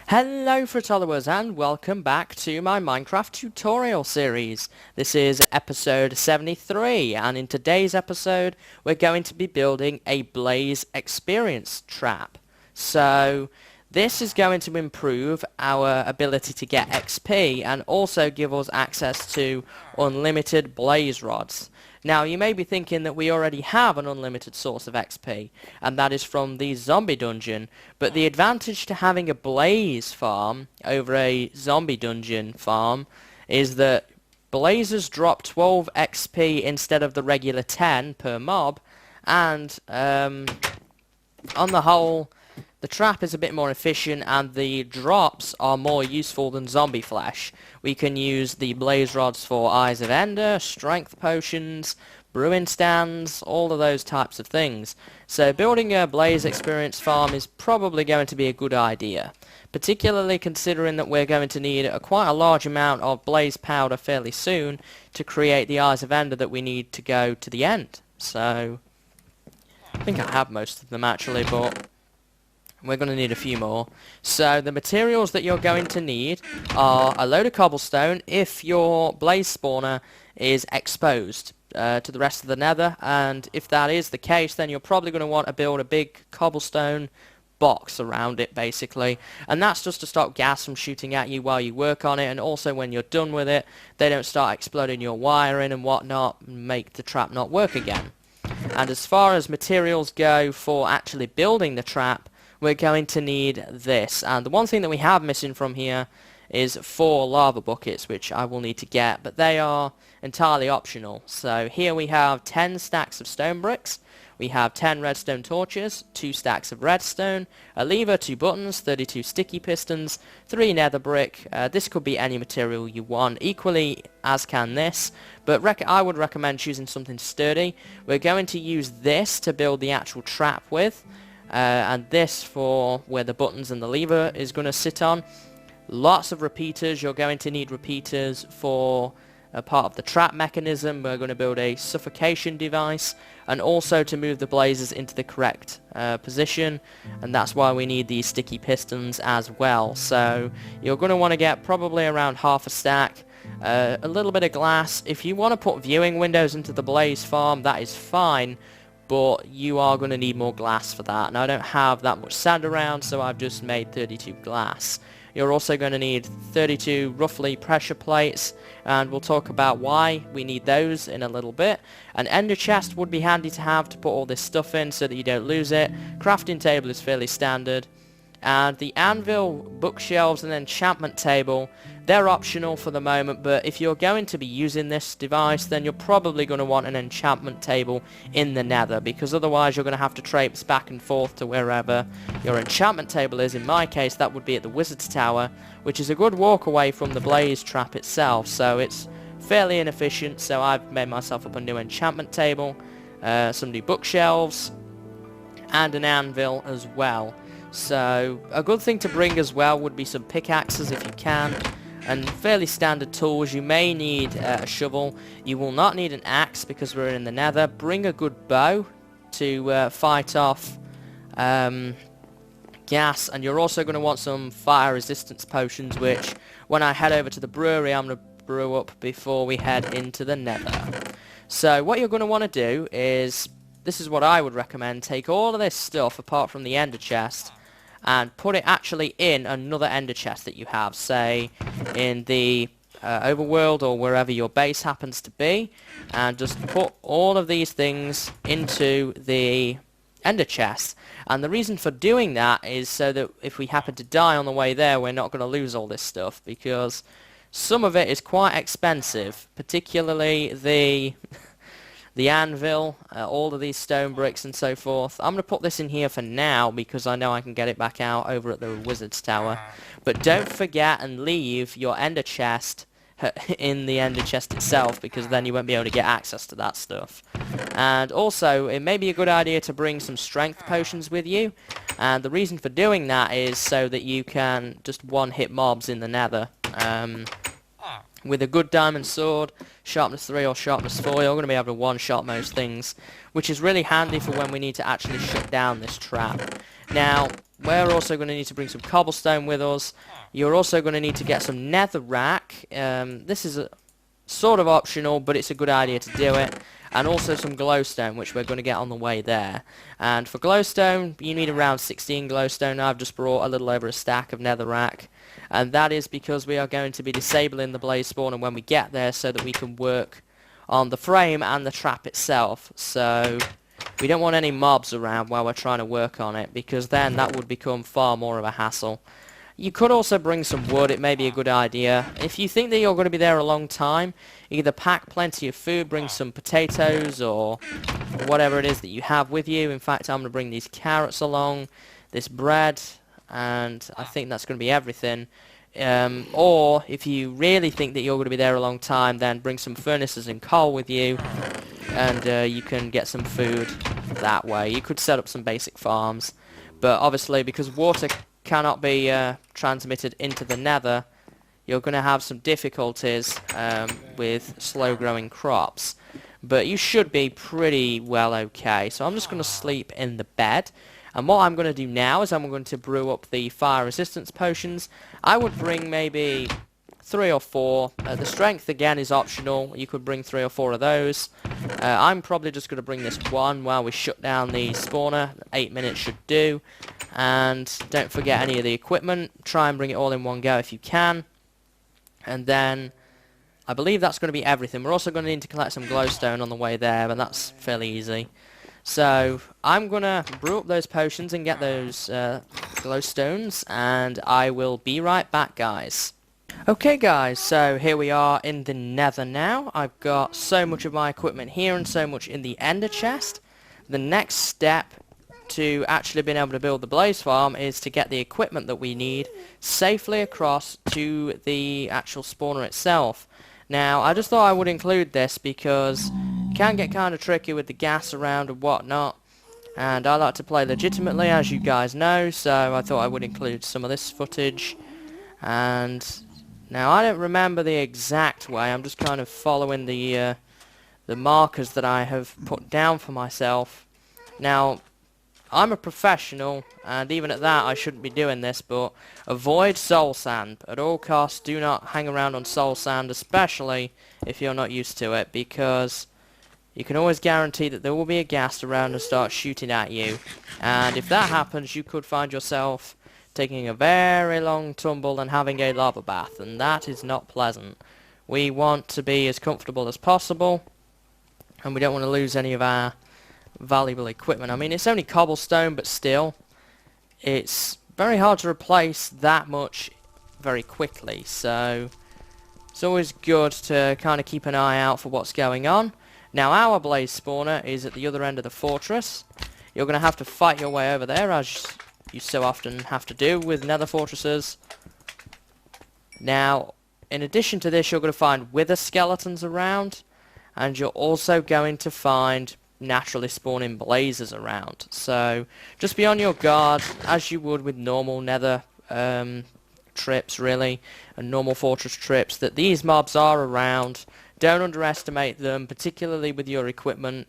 Hello followers and welcome back to my Minecraft tutorial series. This is episode 73 and in today's episode we're going to be building a blaze experience trap. So this is going to improve our ability to get XP and also give us access to unlimited blaze rods. Now you may be thinking that we already have an unlimited source of XP, and that is from the zombie dungeon, but the advantage to having a blaze farm over a zombie dungeon farm is that blazes drop 12 XP instead of the regular 10 per mob, and on the whole the trap is a bit more efficient and the drops are more useful than zombie flesh. We can use the blaze rods for Eyes of Ender, strength potions, brewing stands, all of those types of things. So building a blaze experience farm is probably going to be a good idea, particularly considering that we're going to need quite a large amount of blaze powder fairly soon to create the Eyes of Ender that we need to go to the end. So I think I have most of them actually, but we're going to need a few more. So the materials that you're going to need are a load of cobblestone if your blaze spawner is exposed to the rest of the nether, and if that is the case then you're probably going to want to build a big cobblestone box around it basically, and that's just to stop gas from shooting at you while you work on it, and also when you're done with it they don't start exploding your wiring and whatnot and make the trap not work again. And as far as materials go for actually building the trap, we're going to need this, and the one thing that we have missing from here is 4 lava buckets, which I will need to get, but they are entirely optional. So here we have 10 stacks of stone bricks, we have 10 redstone torches, 2 stacks of redstone, a lever, 2 buttons, 32 sticky pistons, 3 nether brick. This could be any material you want, equally as can this, but I would recommend choosing something sturdy. We're going to use this to build the actual trap with, and this for where the buttons and the lever is going to sit on. Lots of repeaters. You're going to need repeaters for a part of the trap mechanism. We're going to build a suffocation device, and also to move the blazes into the correct position, and that's why we need these sticky pistons as well. So you're going to want to get probably around half a stack, a little bit of glass. If you want to put viewing windows into the blaze farm, that is fine, but you are going to need more glass for that, and I don't have that much sand around, so I've just made 32 glass. You're also going to need 32 roughly pressure plates, and we'll talk about why we need those in a little bit. An ender chest would be handy to have to put all this stuff in so that you don't lose it. Crafting table is fairly standard. And the anvil, bookshelves and enchantment table, they're optional for the moment, but if you're going to be using this device then you're probably going to want an enchantment table in the nether, because otherwise you're going to have to traipse back and forth to wherever your enchantment table is. In my case that would be at the wizard's tower, which is a good walk away from the blaze trap itself, so it's fairly inefficient. So I've made myself up a new enchantment table, some new bookshelves and an anvil as well. So a good thing to bring as well would be some pickaxes if you can, and fairly standard tools. You may need a shovel. You will not need an axe because we're in the nether. Bring a good bow to fight off gas, and you're also going to want some fire resistance potions, which when I head over to the brewery I'm going to brew up before we head into the nether. So what you're going to want to do is, this is what I would recommend, take all of this stuff apart from the ender chest and put it actually in another ender chest that you have, say in the overworld or wherever your base happens to be, and just put all of these things into the ender chest. And the reason for doing that is so that if we happen to die on the way there we're not going to lose all this stuff, because some of it is quite expensive, particularly the anvil, all of these stone bricks and so forth. I'm going to put this in here for now because I know I can get it back out over at the wizard's tower. But don't forget and leave your ender chest in the ender chest itself, because then you won't be able to get access to that stuff. And also it may be a good idea to bring some strength potions with you, and the reason for doing that is so that you can just one-hit mobs in the nether. With a good diamond sword, sharpness 3 or sharpness 4, you're going to be able to one-shot most things, which is really handy for when we need to actually shut down this trap. Now, we're also going to need to bring some cobblestone with us. You're also going to need to get some netherrack. This is sort of optional, but it's a good idea to do it. And also some glowstone, which we're going to get on the way there. And for glowstone, you need around 16 glowstone. I've just brought a little over a stack of netherrack. And that is because we are going to be disabling the blaze spawner when we get there so that we can work on the frame and the trap itself. So we don't want any mobs around while we're trying to work on it, because then that would become far more of a hassle. You could also bring some wood. It may be a good idea. If you think that you're going to be there a long time, either pack plenty of food, bring some potatoes or whatever it is that you have with you. In fact, I'm going to bring these carrots along, this bread, and I think that's going to be everything. Or if you really think that you're going to be there a long time, then bring some furnaces and coal with you, and you can get some food that way. You could set up some basic farms, but obviously because water cannot be transmitted into the nether, you're going to have some difficulties with slow growing crops. But you should be pretty well okay. So I'm just going to sleep in the bed. And what I'm going to do now is I'm going to brew up the fire resistance potions. I would bring maybe 3 or 4. The strength again is optional. You could bring 3 or 4 of those. I'm probably just going to bring this one while we shut down the spawner. 8 minutes should do. And don't forget any of the equipment. Try and bring it all in one go if you can. And then I believe that's going to be everything. We're also going to need to collect some glowstone on the way there, but that's fairly easy. So I'm going to brew up those potions and get those glowstones, and I will be right back, guys. Okay guys, so here we are in the nether now. I've got so much of my equipment here and so much in the ender chest. The next step to actually being able to build the blaze farm is to get the equipment that we need safely across to the actual spawner itself. Now, I just thought I would include this because it can get kind of tricky with the gas around and whatnot, and I like to play legitimately, as you guys know, so I thought I would include some of this footage. And now I don't remember the exact way. I'm just kind of following the markers that I have put down for myself. Now, I'm a professional, and even at that I shouldn't be doing this, but avoid soul sand. At all costs, do not hang around on soul sand, especially if you're not used to it, because you can always guarantee that there will be a ghast around and start shooting at you. And if that happens, you could find yourself taking a very long tumble and having a lava bath, and that is not pleasant. We want to be as comfortable as possible, and we don't want to lose any of our valuable equipment. I mean, it's only cobblestone, but still, it's very hard to replace that much very quickly, so it's always good to kind of keep an eye out for what's going on. Now, our blaze spawner is at the other end of the fortress. You're going to have to fight your way over there, as you so often have to do with nether fortresses. Now, in addition to this, you're going to find wither skeletons around, and you're also going to find naturally spawning blazes around. So just be on your guard, as you would with normal nether trips, really, and normal fortress trips, that these mobs are around. Don't underestimate them, particularly with your equipment.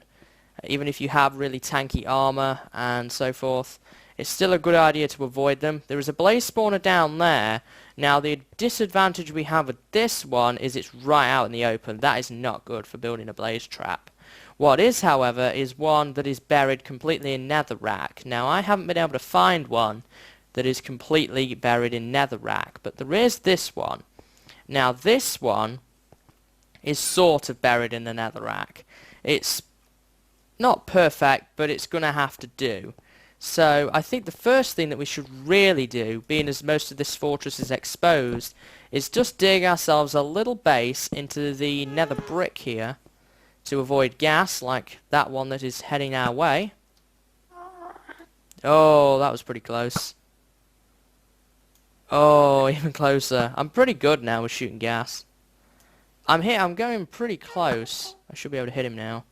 Even if you have really tanky armor and so forth, it's still a good idea to avoid them. There is a blaze spawner down there. Now, the disadvantage we have with this one is it's right out in the open. That is not good for building a blaze trap. What is, however, is one that is buried completely in netherrack. Now, I haven't been able to find one that is completely buried in netherrack, but there is this one. Now, this one is sort of buried in the netherrack. It's not perfect, but it's going to have to do. So, I think the first thing that we should really do, being as most of this fortress is exposed, is just dig ourselves a little base into the nether brick here, to avoid gas, like that one that is heading our way. Oh, that was pretty close. Oh, even closer. I'm pretty good now with shooting gas. I'm going pretty close. I should be able to hit him now.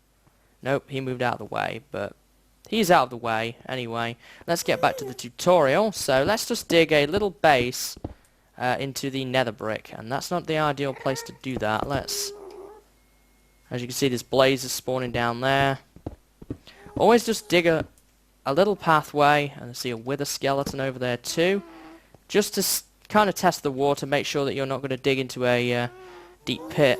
Nope, he moved out of the way, but he's out of the way. Anyway, let's get back to the tutorial. So let's just dig a little base into the nether brick, and that's not the ideal place to do that. As you can see, there's blazes spawning down there. Always just dig a a little pathway, and I see a wither skeleton over there too, just to kind of test the water, make sure that you're not going to dig into a deep pit.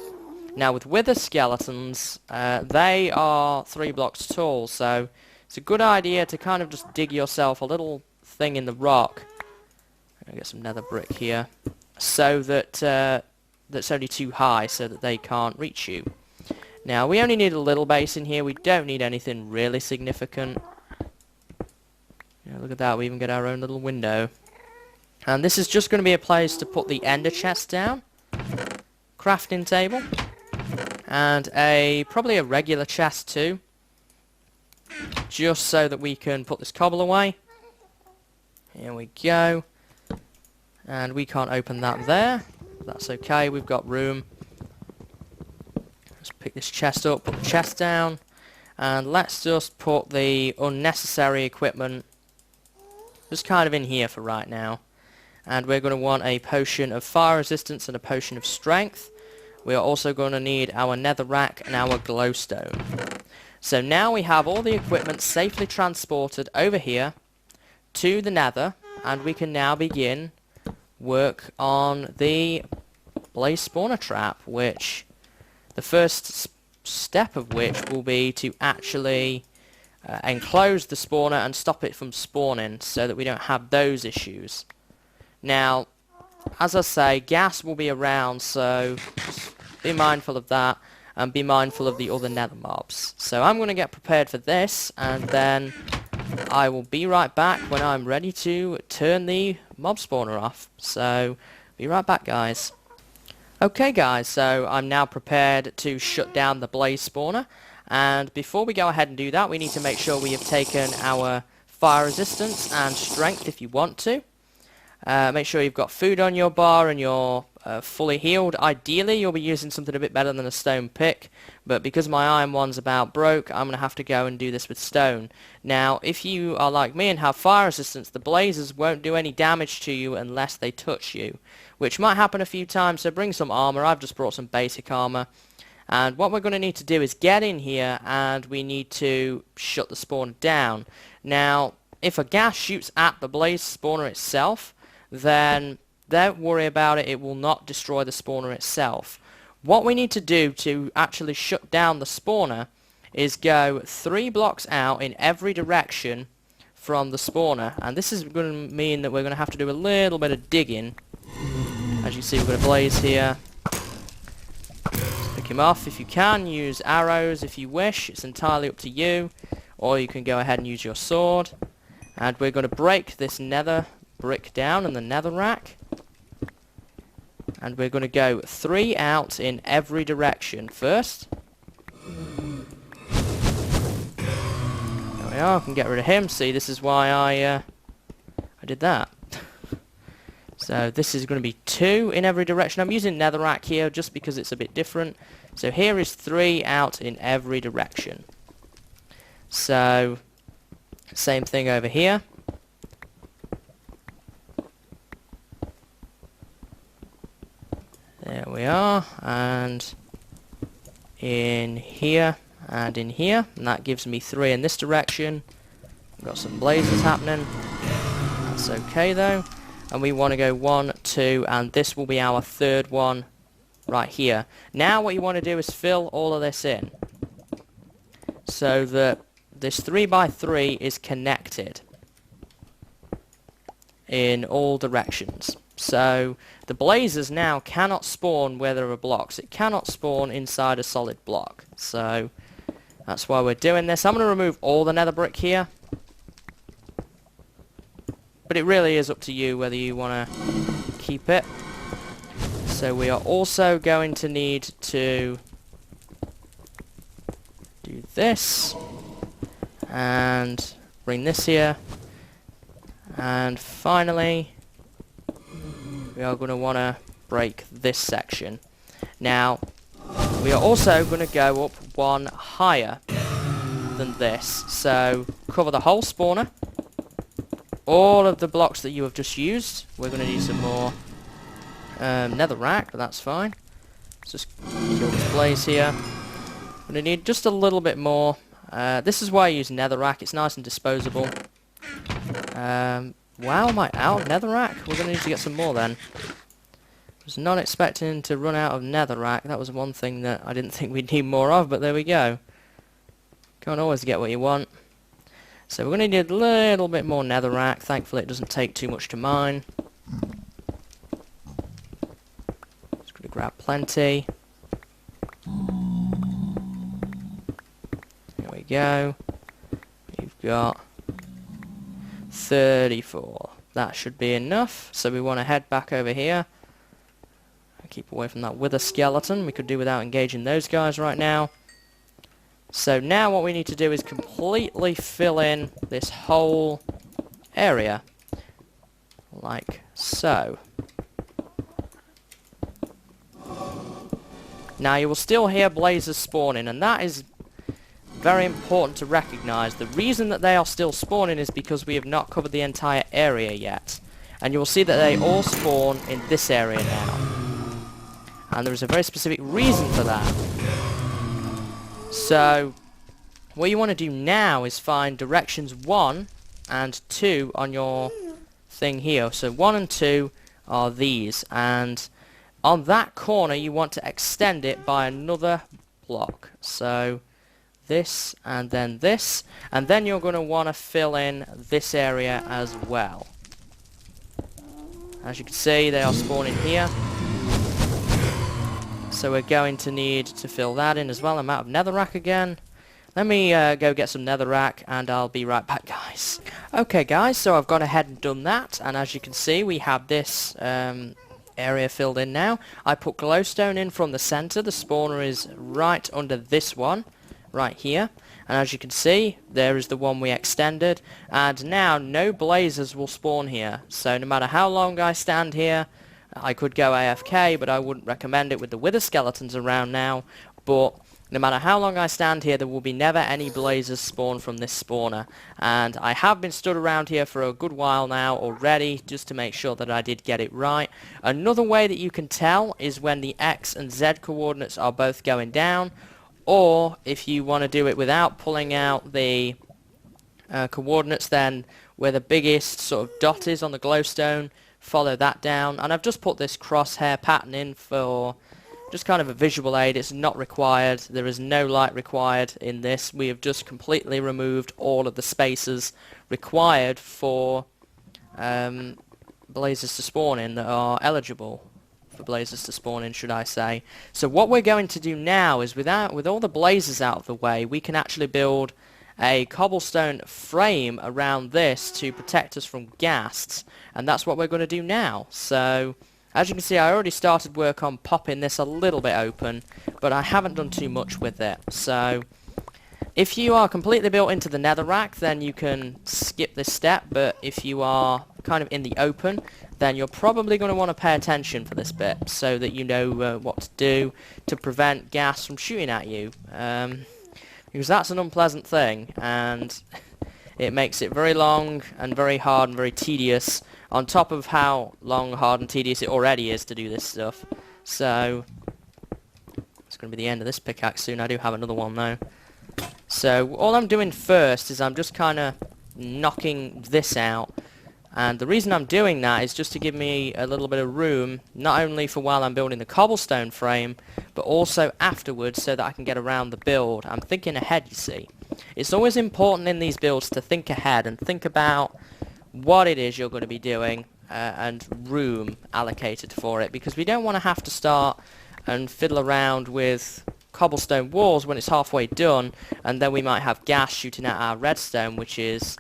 Now with wither skeletons, they are 3 blocks tall, so it's a good idea to kind of just dig yourself a little thing in the rock. I'll get some nether brick here, so that that's only too high, so that they can't reach you. Now we only need a little base in here. We don't need anything really significant. Yeah, look at that, we even get our own little window. And this is just going to be a place to put the ender chest down, crafting table, and probably a regular chest too, just so that we can put this cobble away. Here we go. And we can't open that there. That's okay, we've got room. Let's pick this chest up, put the chest down, and let's just put the unnecessary equipment just kind of in here for right now. And we're going to want a potion of fire resistance and a potion of strength. We are also going to need our netherrack and our glowstone. So now we have all the equipment safely transported over here to the nether, and we can now begin work on the blaze spawner trap, which the first step of which will be to actually enclose the spawner and stop it from spawning, so that we don't have those issues. Now, as I say, gas will be around, so just be mindful of that, and be mindful of the other nether mobs. So I'm going to get prepared for this, and then I will be right back when I'm ready to turn the mob spawner off. So, be right back, guys. Okay guys, so I'm now prepared to shut down the blaze spawner, and before we go ahead and do that, we need to make sure we have taken our fire resistance and strength if you want to. Make sure you've got food on your bar and you're fully healed. Ideally you'll be using something a bit better than a stone pick, but because my iron one's about broke, I'm going to have to go and do this with stone. Now if you are like me and have fire resistance, the blazes won't do any damage to you unless they touch you, which might happen a few times, so bring some armor. I've just brought some basic armor. And what we're going to need to do is get in here, and we need to shut the spawner down. Now if a gas shoots at the blaze spawner itself, then don't worry about it, it will not destroy the spawner itself. What we need to do to actually shut down the spawner is go 3 blocks out in every direction from the spawner, and this is going to mean that we're going to have to do a little bit of digging. As you see, we've got a blaze here. Pick him off if you can, use arrows if you wish, it's entirely up to you, or you can go ahead and use your sword. And we're going to break this nether brick down in the netherrack, and we're going to go 3 out in every direction first. There we are, I can get rid of him. See, this is why I did that. So this is going to be 2 in every direction. I'm using netherrack here just because it's a bit different. So here is 3 out in every direction. So same thing over here. There we are, and in here, and in here, and that gives me 3 in this direction. Got some blazes happening, that's okay though, and we want to go 1, 2, and this will be our 3rd one right here. Now what you want to do is fill all of this in, so that this 3x3 is connected in all directions. So the blazes now cannot spawn where there are blocks. It cannot spawn inside a solid block. So that's why we're doing this. I'm going to remove all the nether brick here, but it really is up to you whether you want to keep it. So we are also going to need to do this and bring this here, and finally we are going to want to break this section. Now we are also going to go up 1 higher than this, so cover the whole spawner, all of the blocks that you have just used. We're going to need some more netherrack, but that's fine. Let's just kill this blaze here. I'm going to need just a little bit more, This is why I use netherrack. It's nice and disposable. Wow, am I out of netherrack? We're going to need to get some more then. I was not expecting to run out of netherrack. That was one thing that I didn't think we'd need more of, but there we go. Can't always get what you want. So we're going to need a little bit more netherrack. Thankfully it doesn't take too much to mine. Just going to grab plenty. There we go. We've got 34. That should be enough. So we want to head back over here. Keep away from that wither skeleton. We could do without engaging those guys right now. So now what we need to do is completely fill in this whole area. Like so. Now you will still hear blazes spawning, and that is very important to recognize. The reason that they are still spawning is because we have not covered the entire area yet. And you will see that they all spawn in this area now. And there is a very specific reason for that. So, what you want to do now is find directions 1 and 2 on your thing here. So 1 and 2 are these, and on that corner you want to extend it by another block. So this, and then you're going to want to fill in this area as well. As you can see, they are spawning here. So we're going to need to fill that in as well. I'm out of netherrack again. Let me go get some netherrack and I'll be right back, guys. Okay guys, so I've gone ahead and done that, and as you can see we have this area filled in now. I put glowstone in from the center. The spawner is right under this one, right here. And as you can see, there is the one we extended. And now no blazes will spawn here. So no matter how long I stand here, I could go AFK, but I wouldn't recommend it with the wither skeletons around now. But no matter how long I stand here, there will be never any blazes spawn from this spawner. And I have been stood around here for a good while now already, just to make sure that I did get it right. Another way that you can tell is when the X and Z coordinates are both going down, or if you want to do it without pulling out the coordinates, then where the biggest sort of dot is on the glowstone, follow that down. And I've just put this crosshair pattern in for just kind of a visual aid. It's not required. There is no light required in this. We have just completely removed all of the spaces required for blazes to spawn in, that are eligible for blazes to spawn in, should I say. So what we're going to do now is, with all the blazes out of the way, we can actually build a cobblestone frame around this to protect us from ghasts, and that's what we're going to do now. So as you can see, I already started work on popping this a little bit open, but I haven't done too much with it. So if you are completely built into the netherrack, then you can skip this step, but if you are kind of in the open, then you're probably going to want to pay attention for this bit, so that you know what to do to prevent ghasts from shooting at you. Because that's an unpleasant thing, and it makes it very long and very hard and very tedious, on top of how long, hard and tedious it already is to do this stuff. So it's going to be the end of this pickaxe soon. I do have another one though. So all I'm doing first is I'm just kind of knocking this out, and the reason I'm doing that is just to give me a little bit of room, not only for while I'm building the cobblestone frame, but also afterwards, so that I can get around the build. I'm thinking ahead, you see. It's always important in these builds to think ahead and think about what it is you're going to be doing and room allocated for it, because we don't want to have to start and fiddle around with cobblestone walls when it's halfway done, and then we might have gas shooting at our redstone, which is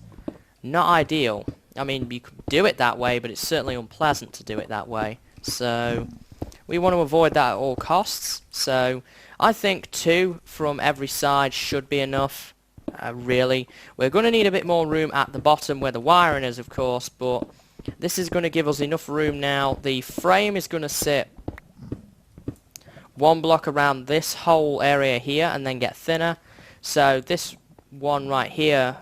not ideal. I mean, you could do it that way, but it's certainly unpleasant to do it that way. So we want to avoid that at all costs. So I think 2 from every side should be enough, really. We're going to need a bit more room at the bottom where the wiring is, of course, but this is going to give us enough room now. The frame is going to sit 1 block around this whole area here and then get thinner. So this one right here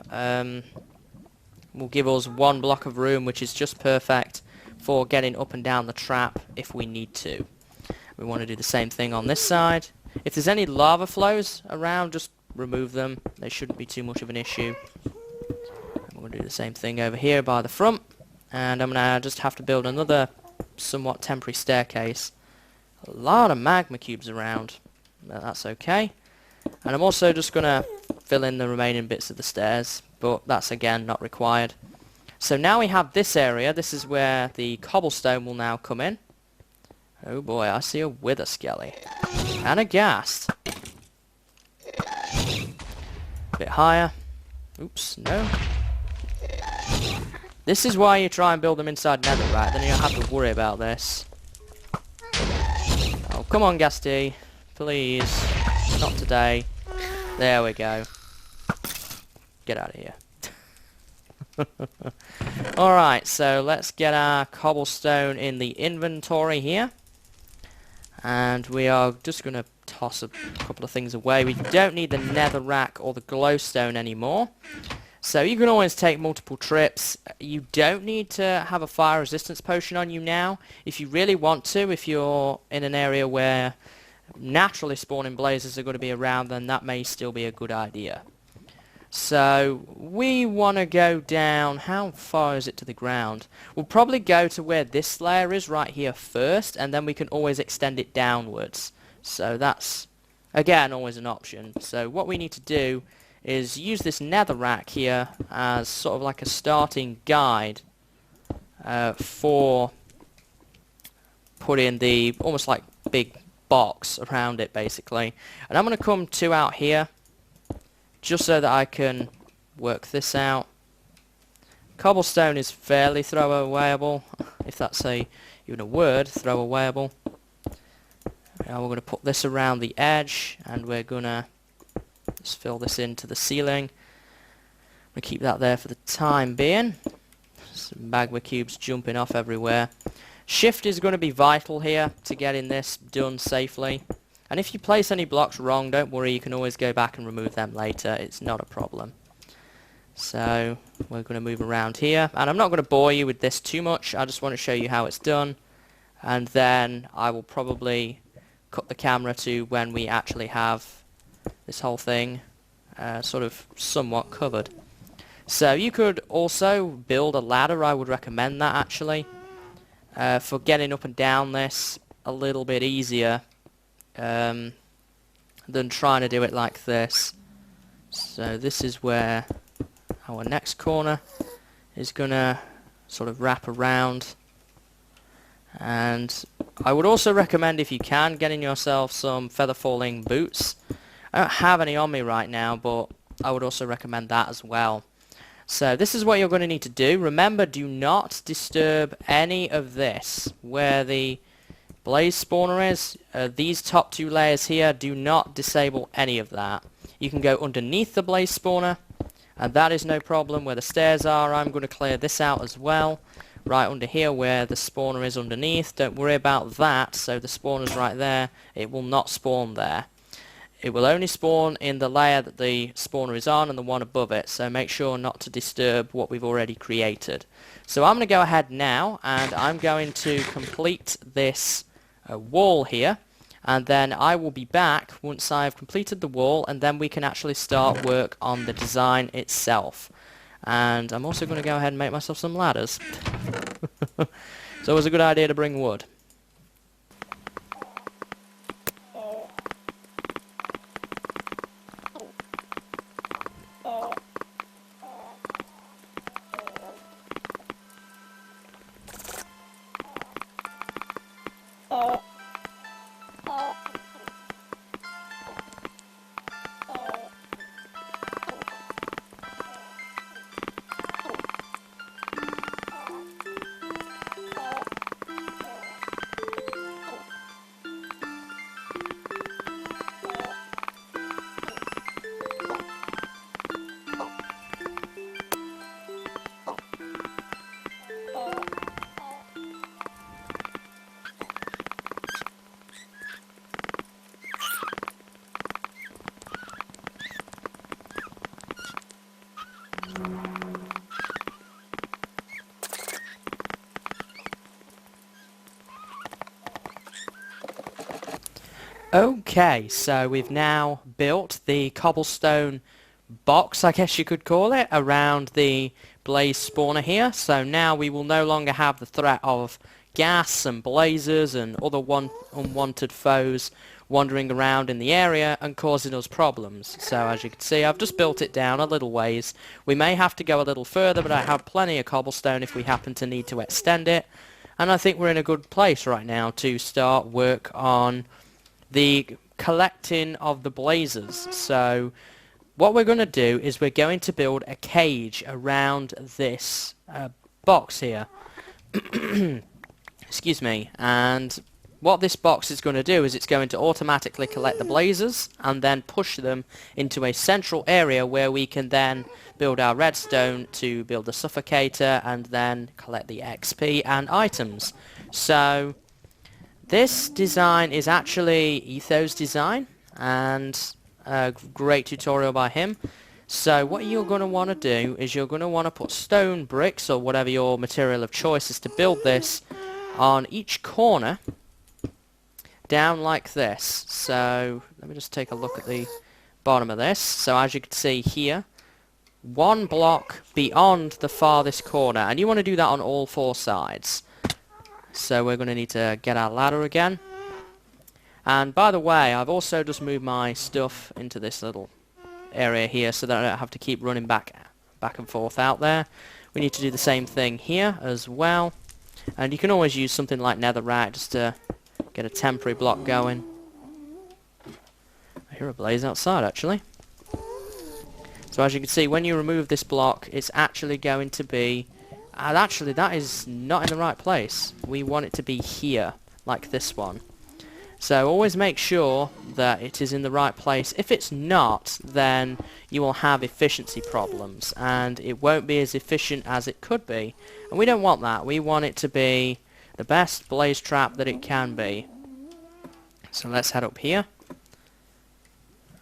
will give us 1 block of room, which is just perfect for getting up and down the trap if we need to. We want to do the same thing on this side. If there's any lava flows around, just remove them. They shouldn't be too much of an issue. I'm going to do the same thing over here by the front. And I'm going to just have to build another somewhat temporary staircase. A lot of magma cubes around. But that's okay. And I'm also just going to fill in the remaining bits of the stairs. But that's again not required. So now we have this area. This is where the cobblestone will now come in. Oh boy, I see a wither skelly. And a ghast. Bit higher. Oops, no. This is why you try and build them inside netherrack, then you don't have to worry about this. Oh, come on, Ghasty. Please. Not today. There we go. Get out of here. Alright, so let's get our cobblestone in the inventory here. And we are just going to toss a couple of things away. We don't need the netherrack or the glowstone anymore. So you can always take multiple trips. You don't need to have a fire resistance potion on you now. If you really want to, if you're in an area where naturally spawning blazes are going to be around, then that may still be a good idea. So we want to go down. How far is it to the ground? We'll probably go to where this layer is right here first, and then we can always extend it downwards. So that's, again, always an option. So what we need to do is use this netherrack here as sort of like a starting guide for putting the almost like big box around it, basically. And I'm going to come two out here just so that I can work this out. Cobblestone is fairly throwawayable, if that's even a word, throwawayable. Now we're going to put this around the edge, and we're going to just fill this into the ceiling. We'll keep that there for the time being. Some magma cubes jumping off everywhere. Shift is going to be vital here to getting this done safely. And if you place any blocks wrong, don't worry, you can always go back and remove them later. It's not a problem. So we're going to move around here. And I'm not going to bore you with this too much. I just want to show you how it's done. And then I will probably cut the camera to when we actually have this whole thing sort of somewhat covered. So you could also build a ladder. I would recommend that actually for getting up and down this a little bit easier than trying to do it like this. So this is where our next corner is gonna sort of wrap around. And I would also recommend, if you can, getting yourself some feather falling boots. I don't have any on me right now, but I would also recommend that as well. So this is what you're going to need to do. Remember, do not disturb any of this. Where the blaze spawner is, these top two layers here, do not disable any of that. You can go underneath the blaze spawner, and that is no problem. Where the stairs are, I'm going to clear this out as well. Right under here where the spawner is underneath, don't worry about that. So the spawner's right there, it will not spawn there. It will only spawn in the layer that the spawner is on and the one above it, so make sure not to disturb what we've already created. So I'm going to go ahead now and I'm going to complete this wall here, and then I will be back once I've completed the wall, and then we can actually start work on the design itself. And I'm also going to go ahead and make myself some ladders. It's always a good idea to bring wood. Okay, so we've now built the cobblestone box, I guess you could call it, around the blaze spawner here. So now we will no longer have the threat of gas and blazes and other unwanted foes wandering around in the area and causing us problems. So as you can see, I've just built it down a little ways. We may have to go a little further, but I have plenty of cobblestone if we happen to need to extend it. And I think we're in a good place right now to start work on the collecting of the blazes. So what we're going to do is we're going to build a cage around this box here. Excuse me. And what this box is going to do is it's going to automatically collect the blazes and then push them into a central area where we can then build our redstone to build the suffocator and then collect the XP and items. So this design is actually Etho's design, and a great tutorial by him. So what you're going to want to do is you're going to want to put stone bricks or whatever your material of choice is to build this on each corner down like this. So let me just take a look at the bottom of this. So as you can see here, one block beyond the farthest corner, and you want to do that on all four sides. So we're going to need to get our ladder again. And by the way, I've also just moved my stuff into this little area here so that I don't have to keep running back and forth out there. We need to do the same thing here as well. And you can always use something like netherrack just to get a temporary block going. I hear a blaze outside actually. So as you can see, when you remove this block, it's actually going to be... actually, that is not in the right place. We want it to be here, like this one. So always make sure that it is in the right place. If it's not, then you will have efficiency problems, and it won't be as efficient as it could be. And we don't want that. We want it to be the best blaze trap that it can be. So let's head up here.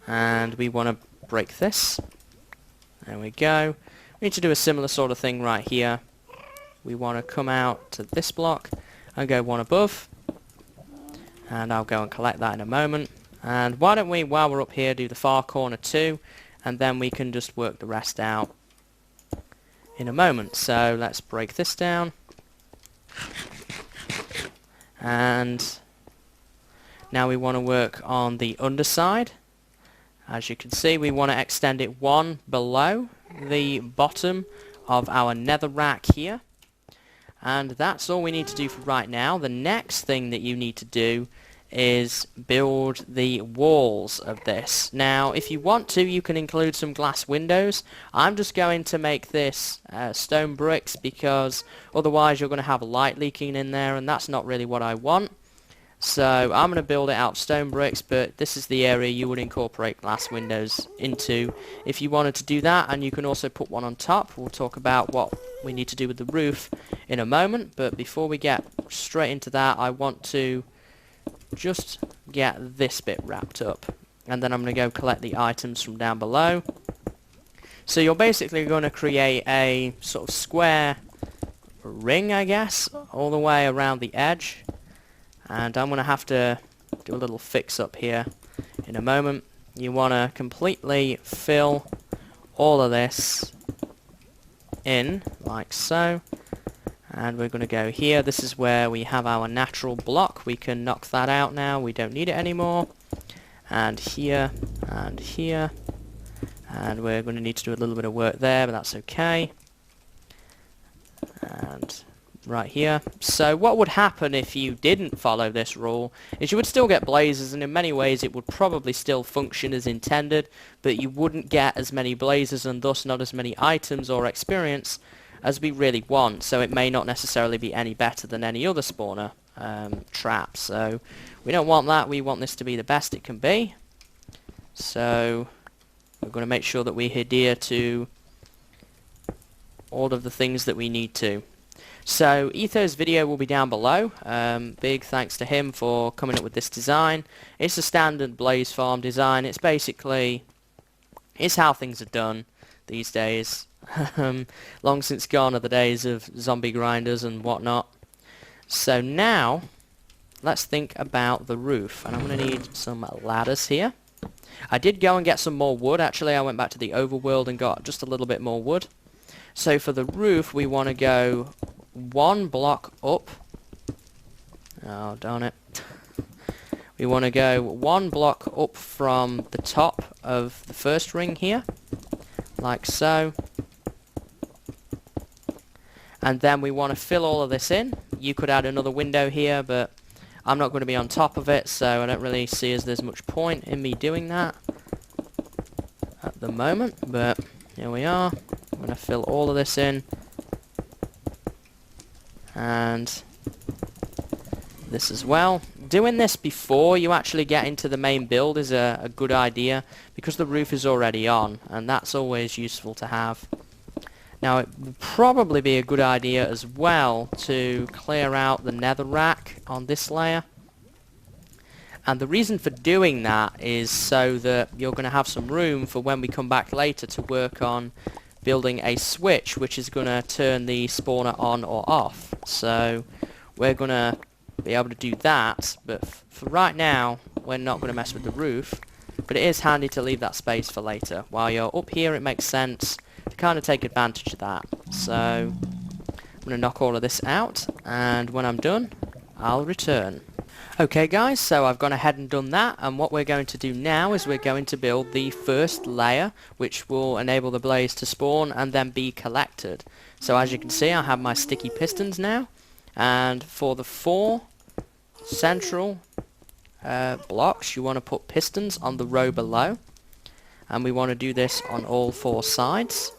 And we want to break this. There we go. We need to do a similar sort of thing right here. We want to come out to this block and go one above. And I'll go and collect that in a moment. And why don't we, while we're up here, do the far corner too, and then we can just work the rest out in a moment. So let's break this down. And now we want to work on the underside. As you can see, we want to extend it one below the bottom of our netherrack here. And that's all we need to do for right now. The next thing that you need to do is build the walls of this. Now, if you want to, you can include some glass windows. I'm just going to make this stone bricks because otherwise you're going to have light leaking in there, and that's not really what I want. So I'm going to build it out of stone bricks, but this is the area you would incorporate glass windows into if you wanted to do that, and you can also put one on top. We'll talk about what we need to do with the roof in a moment, but before we get straight into that, I want to just get this bit wrapped up, and then I'm going to go collect the items from down below. So you're basically going to create a sort of square ring, I guess, all the way around the edge. And I'm going to have to do a little fix up here in a moment. You want to completely fill all of this in, like so. And we're going to go here. This is where we have our natural block. We can knock that out now. We don't need it anymore. And here, and here. And we're going to need to do a little bit of work there, but that's okay. And right here. So what would happen if you didn't follow this rule is you would still get blazes, and in many ways it would probably still function as intended, but you wouldn't get as many blazes and thus not as many items or experience as we really want. So it may not necessarily be any better than any other spawner trap. So we don't want that. We want this to be the best it can be. So we're going to make sure that we adhere to all of the things that we need to. So Etho's video will be down below. Big thanks to him for coming up with this design. It's a standard blaze farm design. It's basically, it's how things are done these days. Long since gone are the days of zombie grinders and whatnot. So now let's think about the roof. And I'm going to need some ladders here. I did go and get some more wood. Actually, I went back to the overworld and got just a little bit more wood. So for the roof, we want to go 1 block up. Oh, darn it. We want to go 1 block up from the top of the first ring here, like so. And then we want to fill all of this in. You could add another window here, but I'm not going to be on top of it, so I don't really see as there's much point in me doing that at the moment. But here we are. I'm going to fill all of this in. And this as well. Doing this before you actually get into the main build is a good idea, because the roof is already on, and that's always useful to have. Now, it would probably be a good idea as well to clear out the netherrack on this layer. And the reason for doing that is so that you're going to have some room for when we come back later to work on building a switch, which is going to turn the spawner on or off. So we're going to be able to do that, but for right now, we're not going to mess with the roof. But it is handy to leave that space for later. While you're up here, it makes sense to kind of take advantage of that. So I'm going to knock all of this out, and when I'm done, I'll return. Okay guys, so I've gone ahead and done that, and what we're going to do now is we're going to build the first layer, which will enable the blaze to spawn and then be collected. So as you can see, I have my sticky pistons now, and for the 4 central blocks, you want to put pistons on the row below. And we want to do this on all 4 sides,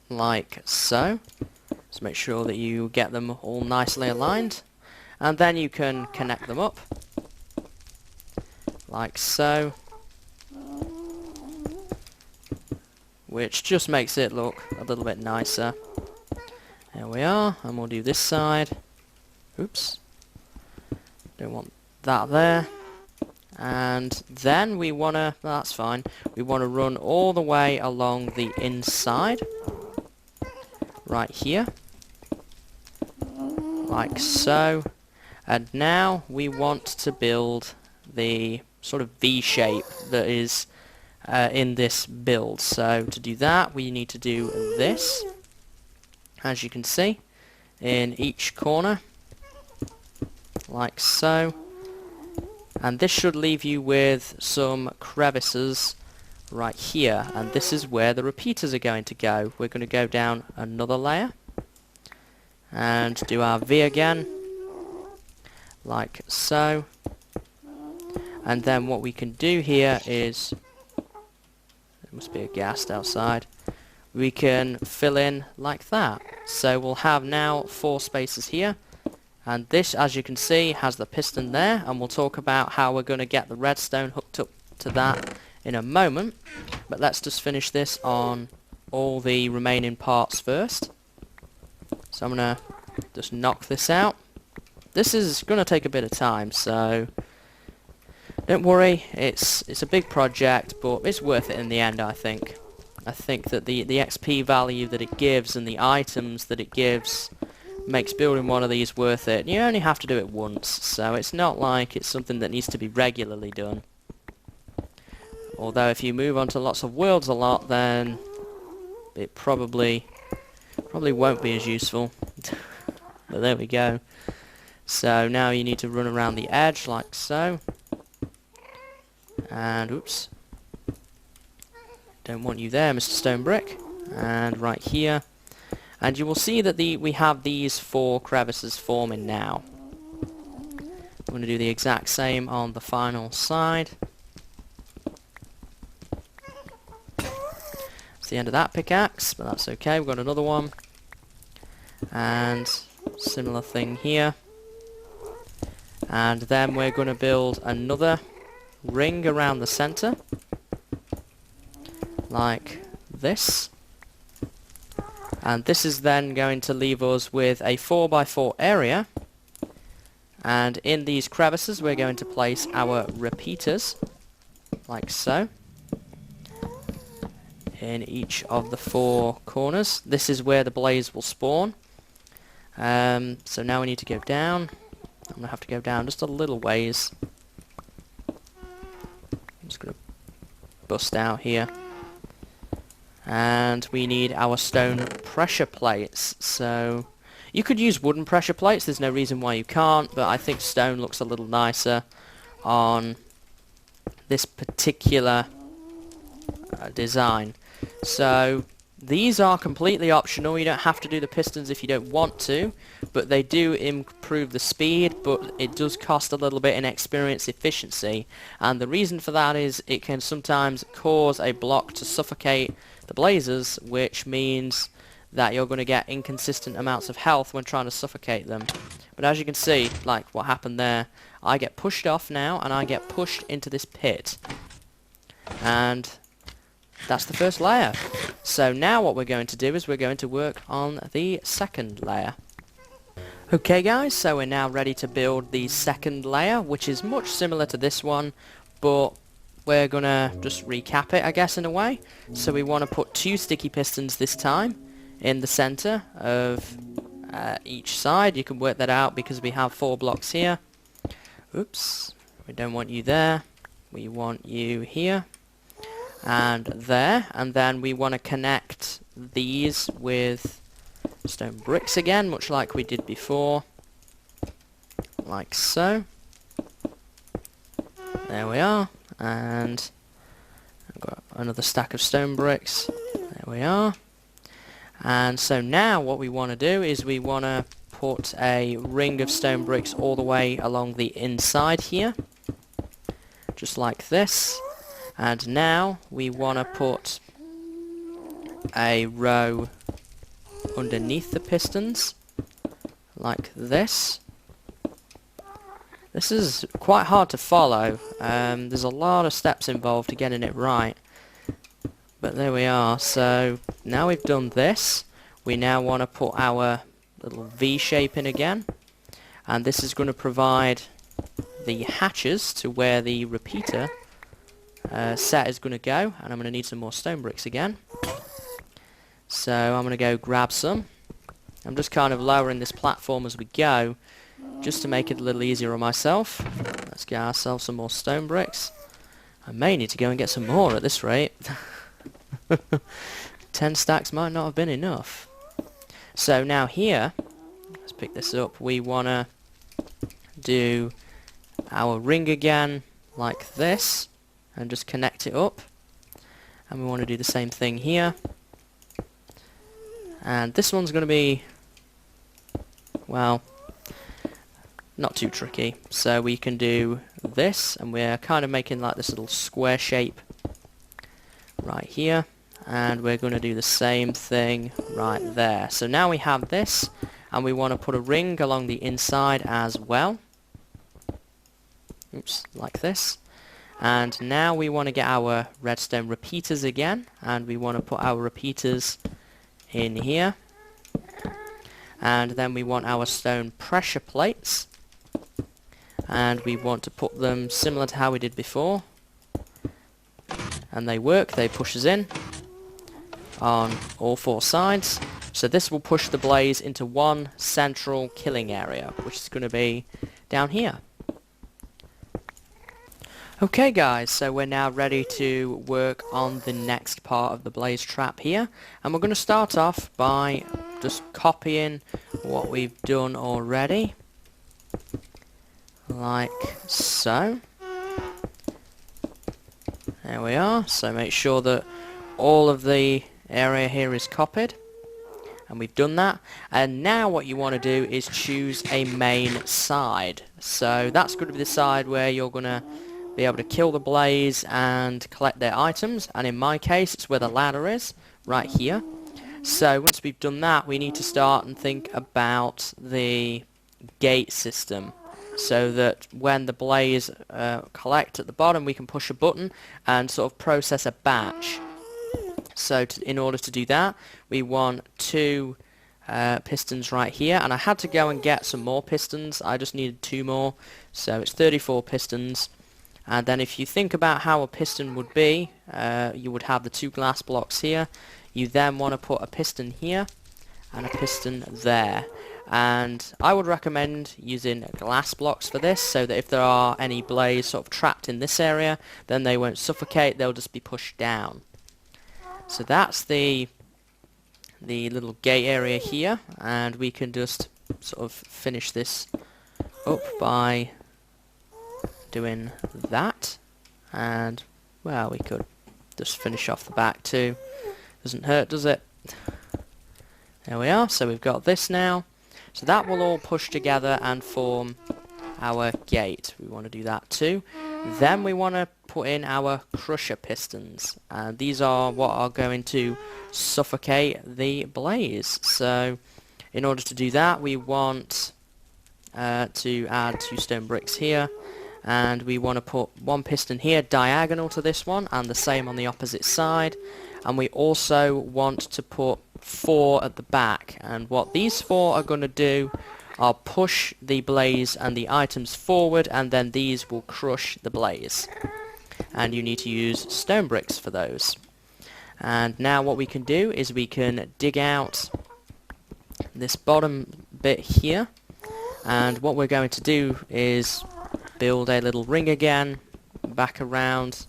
like so. Just make sure that you get them all nicely aligned, and then you can connect them up, like so, which just makes it look a little bit nicer. There we are, and we'll do this side. Oops, don't want that there. And then we want to, that's fine, we want to run all the way along the inside, right here, like so. And now we want to build the sort of V shape that is in this build. So to do that, we need to do this, as you can see, in each corner, like so. And this should leave you with some crevices right here, and this is where the repeaters are going to go. We're going to go down another layer and do our V again, like so. And then what we can do here is, there must be a ghast outside, we can fill in like that. So we'll have now 4 spaces here. And this, as you can see, has the piston there, and we'll talk about how we're going to get the redstone hooked up to that in a moment. But let's just finish this on all the remaining parts first. So I'm going to just knock this out. This is going to take a bit of time, so don't worry, it's a big project, but it's worth it in the end, I think. I think that the XP value that it gives and the items that it gives makes building one of these worth it. You only have to do it once, so it's not like it's something that needs to be regularly done. Although if you move on to lots of worlds a lot, then it probably won't be as useful. But there we go. So now you need to run around the edge like so. And oops. Don't want you there, Mr. Stone Brick. And right here. And you will see that we have these 4 crevices forming now. I'm going to do the exact same on the final side. It's the end of that pickaxe, but that's okay. We've got another one. And similar thing here. And then we're going to build another ring around the center, like this. And this is then going to leave us with a 4x4 area, and in these crevices we're going to place our repeaters, like so, in each of the 4 corners. This is where the blaze will spawn. So now we need to go down, I'm gonna have to go down just a little ways. I'm just gonna bust out here. And we need our stone pressure plates. So you could use wooden pressure plates, there's no reason why you can't, but I think stone looks a little nicer on this particular design. So these are completely optional. You don't have to do the pistons if you don't want to, but they do improve the speed, but it does cost a little bit in experience efficiency, and the reason for that is it can sometimes cause a block to suffocate the blazers, which means that you're going to get inconsistent amounts of health when trying to suffocate them. But as you can see, like what happened there, I get pushed off now and I get pushed into this pit, and that's the first layer. So now what we're going to do is we're going to work on the second layer. Okay guys, so we're now ready to build the second layer, which is much similar to this one, but we're gonna just recap it, I guess, in a way. So we want to put 2 sticky pistons this time in the center of each side. You can work that out because we have 4 blocks here. Oops, we don't want you there. We want you here and there, and then we want to connect these with stone bricks again, much like we did before, like so. There we are, and I've got another stack of stone bricks. There we are. And so now what we want to do is we want to put a ring of stone bricks all the way along the inside here, just like this. And now we want to put a row underneath the pistons, like this. This is quite hard to follow. There's a lot of steps involved to getting it right. But there we are. So now we've done this, we now want to put our little V shape in again. And this is going to provide the hatches to where the repeater set is going to go, and I'm going to need some more stone bricks again. So I'm going to go grab some. I'm just kind of lowering this platform as we go, just to make it a little easier on myself. Let's get ourselves some more stone bricks. I may need to go and get some more at this rate. 10 stacks might not have been enough. So now here, let's pick this up, we want to do our ring again, like this, and just connect it up. And we want to do the same thing here. And this one's going to be, well, not too tricky. So we can do this, and we're kind of making like this little square shape right here. And we're going to do the same thing right there. So now we have this, and we want to put a ring along the inside as well. Oops, like this. And now we want to get our redstone repeaters again, and we want to put our repeaters in here. And then we want our stone pressure plates, and we want to put them similar to how we did before. And they work, they push us in on all 4 sides. So this will push the blaze into one central killing area, which is going to be down here. Okay guys, so we're now ready to work on the next part of the blaze trap here, and we're going to start off by just copying what we've done already, like so. There we are. So make sure that all of the area here is copied, and we've done that. And now what you want to do is choose a main side. So that's going to be the side where you're going to be able to kill the blaze and collect their items, and in my case it's where the ladder is, right here. So once we've done that, we need to start and think about the gate system, so that when the blaze collect at the bottom, we can push a button and sort of process a batch. So in order to do that, we want 2 pistons right here, and I had to go and get some more pistons. I just needed 2 more, so it's 34 pistons. And then if you think about how a piston would be, you would have the 2 glass blocks here. You then want to put a piston here, and a piston there. And I would recommend using glass blocks for this, so that if there are any blades sort of trapped in this area, then they won't suffocate, they'll just be pushed down. So that's the little gate area here, and we can just sort of finish this up by doing that. And well, we could just finish off the back too. Doesn't hurt, does it? There we are. So we've got this now. So that will all push together and form our gate. We want to do that too. Then we want to put in our crusher pistons. And these are what are going to suffocate the blaze. So in order to do that, we want to add 2 stone bricks here. And we want to put 1 piston here diagonal to this one, and the same on the opposite side. And we also want to put 4 at the back, and what these 4 are going to do are push the blaze and the items forward, and then these will crush the blaze. And you need to use stone bricks for those. And now what we can do is we can dig out this bottom bit here, and what we're going to do is build a little ring again back around,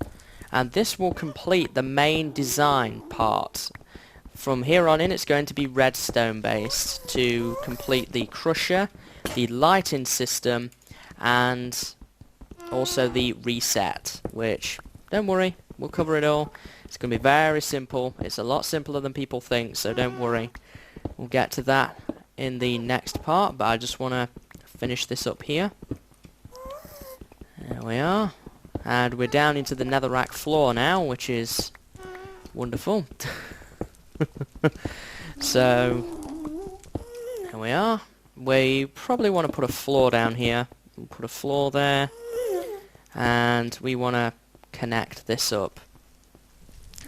and this will complete the main design part. From here on in, it's going to be redstone based to complete the crusher, the lighting system, and also the reset, which, don't worry, we'll cover it all. It's going to be very simple. It's a lot simpler than people think, so don't worry. We'll get to that in the next part, but I just want to finish this up here. There we are. And we're down into the netherrack floor now, which is wonderful. So, here we are. We probably want to put a floor down here. We'll put a floor there. And we want to connect this up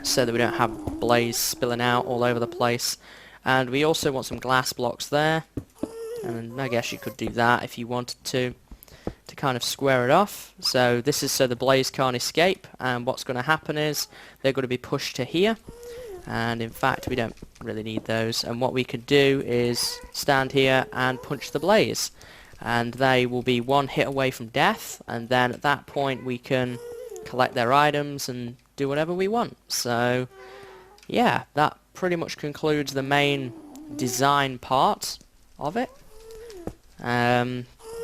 so that we don't have blaze spilling out all over the place. And we also want some glass blocks there. And I guess you could do that if you wanted to kind of square it off. So this is so the blaze can't escape, and what's going to happen is they're going to be pushed to here, and in fact we don't really need those, and what we could do is stand here and punch the blaze, and they will be 1 hit away from death, and then at that point we can collect their items and do whatever we want. So yeah, that pretty much concludes the main design part of it.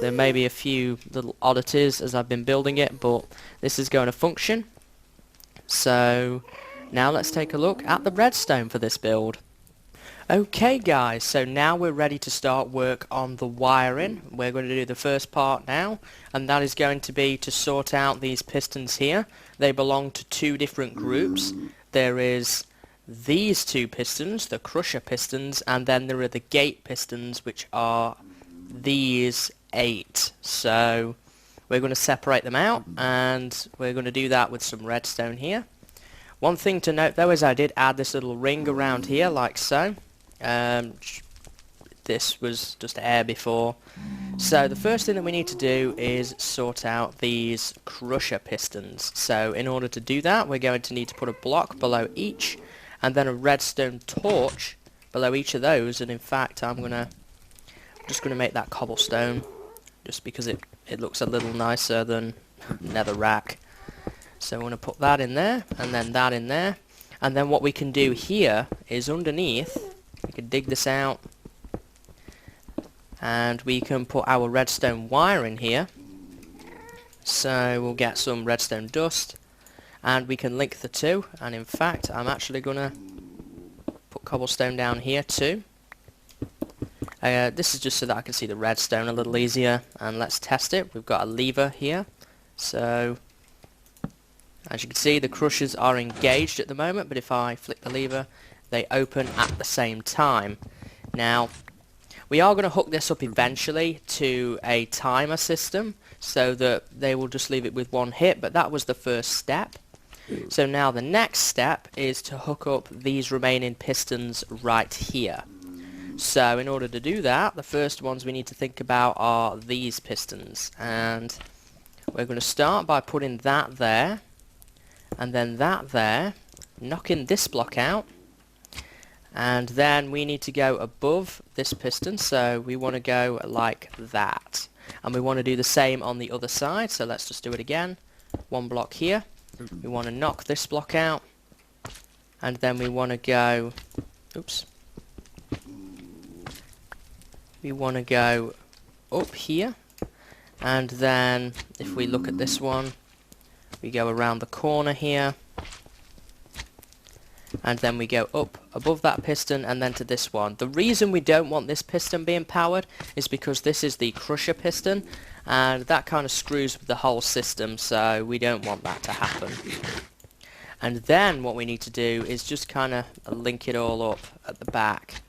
There may be a few little oddities as I've been building it, but this is going to function. So now let's take a look at the redstone for this build. Okay guys, so now we're ready to start work on the wiring. We're going to do the first part now, and that is going to be to sort out these pistons here. They belong to 2 different groups. There is these 2 pistons, the crusher pistons, and then there are the gate pistons, which are these 8. So we're going to separate them out, and we're going to do that with some redstone here. One thing to note though is I did add this little ring around here like so. This was just air before. So the first thing that we need to do is sort out these crusher pistons. So in order to do that, we're going to need to put a block below each, and then a redstone torch below each of those. And in fact, I'm just going to make that cobblestone, just because it looks a little nicer than netherrack. So we're going to put that in there, and then that in there. And then what we can do here is underneath, we can dig this out, and we can put our redstone wire in here. So we'll get some redstone dust, and we can link the 2. And in fact, I'm actually going to put cobblestone down here too. This is just so that I can see the redstone a little easier, and let's test it. We've got a lever here, so as you can see the crushers are engaged at the moment, but if I flick the lever they open at the same time. Now we are going to hook this up eventually to a timer system so that they will just leave it with 1 hit, but that was the first step. So now the next step is to hook up these remaining pistons right here. So in order to do that, the first ones we need to think about are these pistons, and we're going to start by putting that there, and then that there, knocking this block out, And then we need to go above this piston, so we want to go like that. And we want to do the same on the other side, so let's just do it again. One block here. We want to knock this block out. And then we want to go... Oops. We want to go up here. And then, if we look at this one, we go around the corner here. And then we go up above that piston and then to this one. The reason we don't want this piston being powered is because this is the crusher piston, and that kind of screws with the whole system, so we don't want that to happen. And then what we need to do is just kind of link it all up at the back.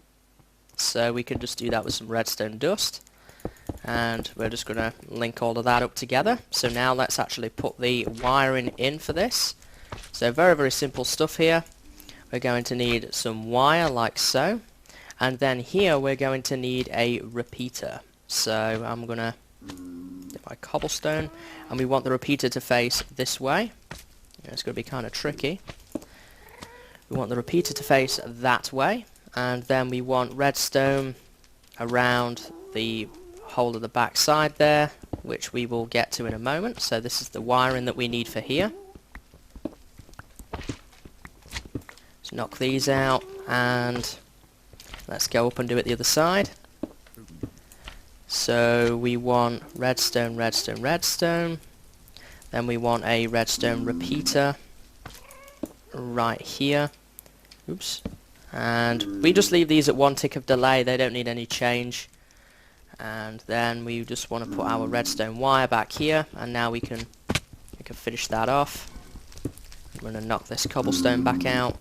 So we can just do that with some redstone dust, and we're just going to link all of that up together. So now let's actually put the wiring in for this. So very, very simple stuff here. We're going to need some wire like so, and then here we're going to need a repeater. So I'm going to get my cobblestone, and we want the repeater to face this way. It's going to be kind of tricky. We want the repeater to face that way, and then we want redstone around the whole of the back side there, which we will get to in a moment. So this is the wiring that we need for here. Knock these out, and let's go up and do it the other side. So we want redstone, redstone, redstone. Then we want a redstone repeater right here. Oops. And we just leave these at 1 tick of delay, they don't need any change. And then we just want to put our redstone wire back here, and now we can finish that off. I'm going to knock this cobblestone back out.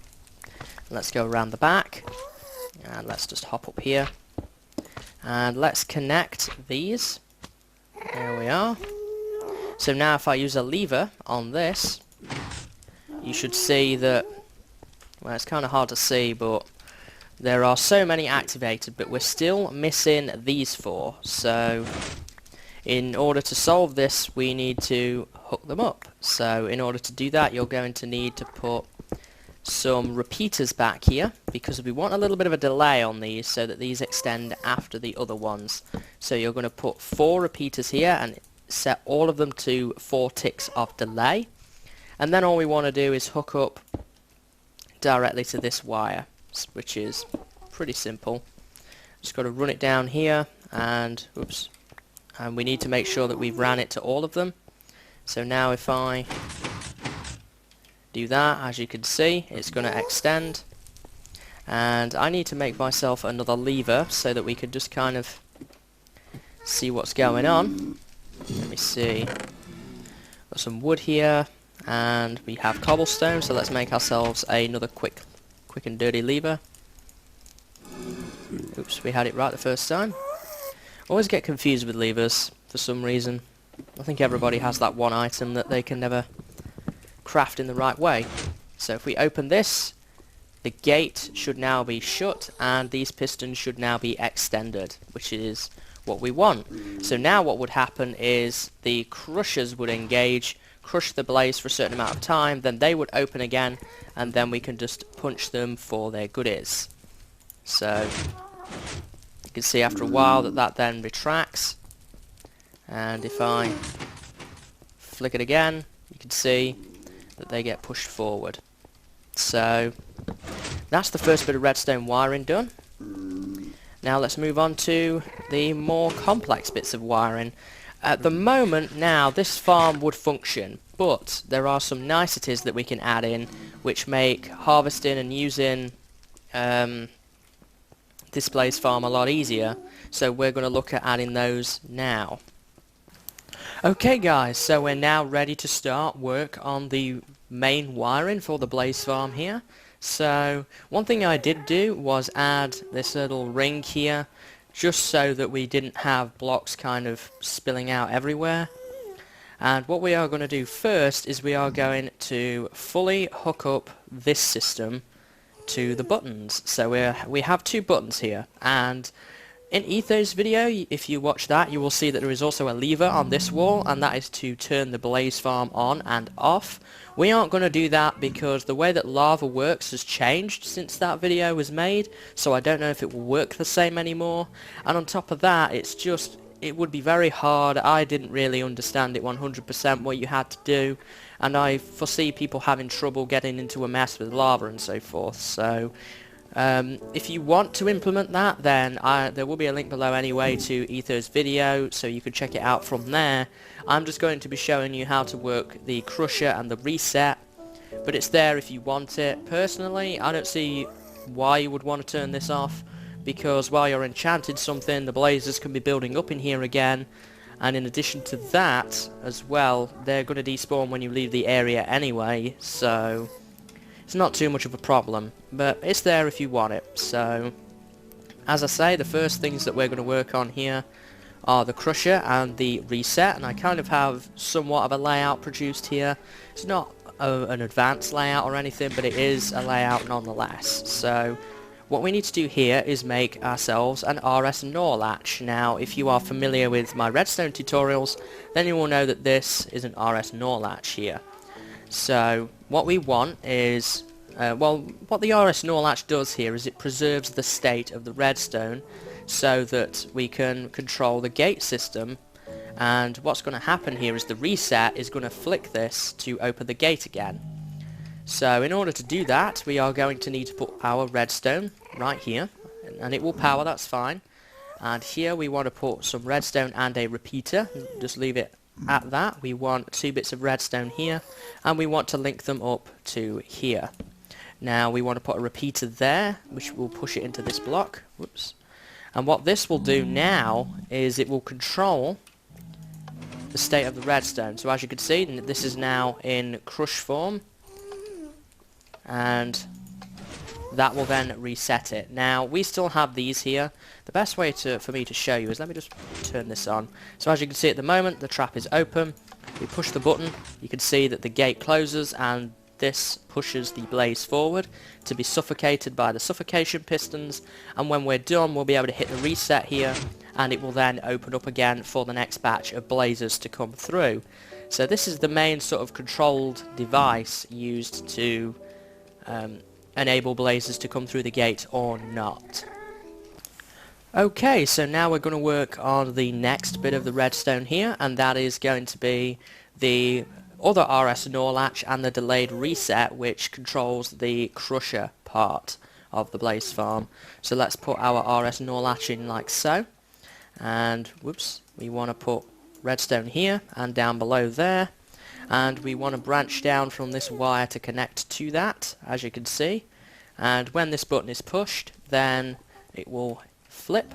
Let's go around the back, and let's just hop up here, and let's connect these. There we are. So now if I use a lever on this, you should see that, well, it's kind of hard to see, but there are so many activated, but we're still missing these 4. So in order to solve this, we need to hook them up. So in order to do that, you're going to need to put some repeaters back here, because we want a little bit of a delay on these so that these extend after the other ones. So you're going to put 4 repeaters here and set all of them to 4 ticks of delay, and then all we want to do is hook up directly to this wire, which is pretty simple. Just got to run it down here, and oops, and we need to make sure that we've ran it to all of them. So now if I do that, as you can see, it's going to extend, and I need to make myself another lever so that we can just kind of see what's going on. Let me see, got some wood here, and we have cobblestone, so let's make ourselves another quick and dirty lever. Oops, we had it right the first time. Always get confused with levers for some reason. I think everybody has that one item that they can never craft in the right way. So if we open this, the gate should now be shut, and these pistons should now be extended, which is what we want. So now what would happen is the crushers would engage, crush the blaze for a certain amount of time, then they would open again, and then we can just punch them for their goodies. So you can see after a while that then retracts, and if I flick it again, you can see that they get pushed forward. So that's the first bit of redstone wiring done. Now let's move on to the more complex bits of wiring. At the moment now this farm would function, but there are some niceties that we can add in which make harvesting and using this Blaze farm a lot easier, so we're going to look at adding those now. Okay guys, so we're now ready to start work on the main wiring for the Blaze farm here. So one thing I did do was add this little ring here, just so that we didn't have blocks kind of spilling out everywhere. And what we are going to do first is we are going to fully hook up this system to the buttons. So we have 2 buttons here, and In Etho's video, if you watch that, you will see that there is also a lever on this wall, and that is to turn the blaze farm on and off. We aren't going to do that because the way that lava works has changed since that video was made, so I don't know if it will work the same anymore. And on top of that, it would be very hard. I didn't really understand it 100% what you had to do, and I foresee people having trouble getting into a mess with lava and so forth. So if you want to implement that, then there will be a link below anyway to Etho's video, so you can check it out from there. I'm just going to be showing you how to work the crusher and the reset, but it's there if you want it. Personally, I don't see why you would want to turn this off, because while you're enchanting something, the blazes can be building up in here again, and in addition to that as well, they're going to despawn when you leave the area anyway, so it's not too much of a problem, but it's there if you want it. So, as I say, the first things that we're going to work on here are the crusher and the reset, and I kind of have somewhat of a layout produced here. It's not an advanced layout or anything, but it is a layout nonetheless. So, what we need to do here is make ourselves an RS NOR latch. Now, if you are familiar with my redstone tutorials, then you will know that this is an RS NOR latch here. So what we want is, what the RS NOR latch does here is it preserves the state of the redstone so that we can control the gate system, and what's going to happen here is the reset is going to flick this to open the gate again. So in order to do that, we are going to need to put our redstone right here, and it will power, that's fine. And here we want to put some redstone and a repeater, just leave it at that. We want 2 bits of redstone here, and we want to link them up to here. Now we want to put a repeater there, which will push it into this block. Whoops. And what this will do now is it will control the state of the redstone. So as you can see, this is now in crush form, and that will then reset it. Now we still have these here. The best way for me to show you is, let me just turn this on. So as you can see at the moment, the trap is open. We push the button, you can see that the gate closes, and this pushes the blaze forward to be suffocated by the suffocation pistons, and when we're done we'll be able to hit the reset here, and it will then open up again for the next batch of blazes to come through. So this is the main sort of controlled device used to enable blazes to come through the gate or not. Okay, so now we're going to work on the next bit of the redstone here, and that is going to be the other RS NOR latch and the delayed reset, which controls the crusher part of the blaze farm. So let's put our RS NOR latch in like so, and whoops, we want to put redstone here and down below there, and we want to branch down from this wire to connect to that, as you can see. And when this button is pushed, then it will flip,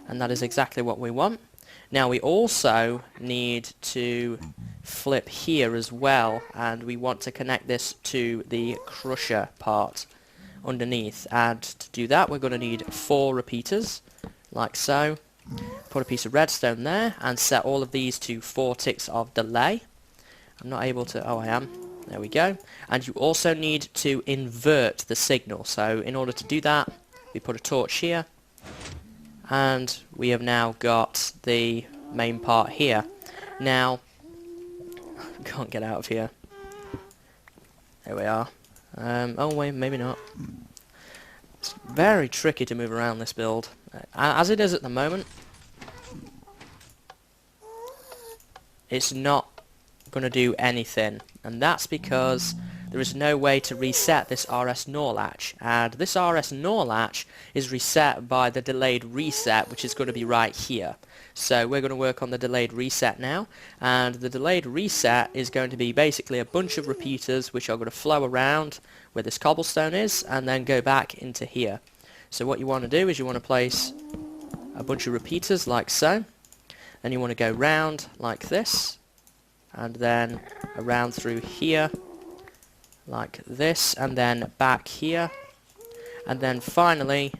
and that is exactly what we want. Now we also need to flip here as well, and we want to connect this to the crusher part underneath, and to do that we're going to need 4 repeaters like so. Put a piece of redstone there and set all of these to 4 ticks of delay. I'm not able to, oh I am, there we go. And you also need to invert the signal, so in order to do that we put a torch here, and we have now got the main part here. Now, can't get out of here. There we are. Oh wait, maybe not. It's very tricky to move around this build, as it is at the moment. It's not going to do anything, and that's because there is no way to reset this RS NOR latch, and this RS NOR latch is reset by the delayed reset, which is going to be right here. So we're going to work on the delayed reset now, and the delayed reset is going to be basically a bunch of repeaters which are going to flow around where this cobblestone is and then go back into here. So what you want to do is you want to place a bunch of repeaters like so, then you want to go round like this, and then around through here like this, and then back here, and then finally